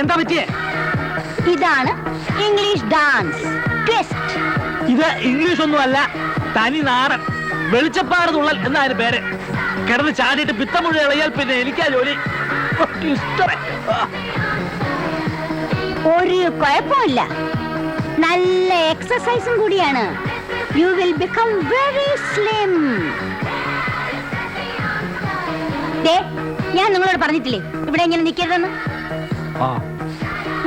എന്താ പറ്റിയേ? ഇതാണ് ഇംഗ്ലീഷ് ഡാൻസ് ട്വിസ്റ്റ്. ഇത് ഇംഗ്ലീഷ് ഒന്നും അല്ല, തനി നാടൻ വെളിച്ചപ്പാട് തുള്ളൽ എന്നാണ് പേര്. കിടന്ന് ചാടിയിട്ട് പിത്തമുഴ ഇളയാൽ പിന്നെ എനിക്കാ ജോലി. ഒരു കുഴപ്പമില്ല, നല്ല എക്സസൈസും കൂടിയാണ്. You will become very slim. ഞാൻ നിങ്ങളോട് പറഞ്ഞിട്ടില്ലേ ഇവിടെ ഇങ്ങനെ നിൽക്കരുതെന്ന്?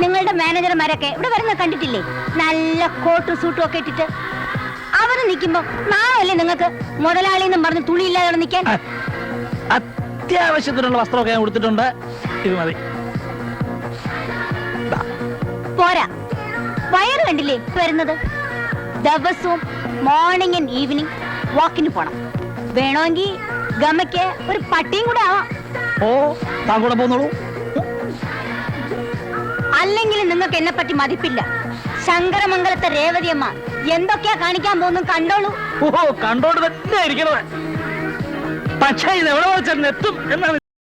നിങ്ങളുടെ മാനേജർമാരൊക്കെ ഇവിടെ വരുന്ന കണ്ടിട്ടില്ലേ? നല്ല കോട്ടും സൂട്ടും ഒക്കെ ഇട്ടിട്ട് അവര് നിൽക്കുമ്പോ നാളല്ലേ നിങ്ങൾക്ക് മുതലാളി എന്നും പറഞ്ഞ് തുണിയില്ലാതെ നിൽക്കാൻ? അത്യാവശ്യത്തിനുള്ള വസ്ത്രമൊക്കെ ഞാൻ കൊടുത്തിട്ടുണ്ട്. ഇത് മതി. പോരാ, വയറ് കണ്ടില്ലേ വരുന്നത്? ദിവസവും മോർണിംഗ് ആൻഡ് ഈവനിങ് വാക്കിന് പോണം. വേണമെങ്കിൽ ഗമയ്ക്ക് ഒരു പട്ടിയും കൂടെ ആവാം. ഓ, താൻ കൂടെ പോന്നോളൂ. അല്ലെങ്കിൽ നിങ്ങൾക്ക് എന്നെ പറ്റി മതിപ്പില്ല. ശങ്കരമംഗലത്തെ രേവതിയമ്മ എന്തൊക്കെയാ കാണിക്കാൻ പോകുന്നു കണ്ടോളൂ. ഓഹോ, കണ്ടോണ്ട് തന്നെ ഇരിക്കണത്. പക്ഷേ ഇത് എവിടെ വെച്ചാൽ എത്തും എന്നാണ്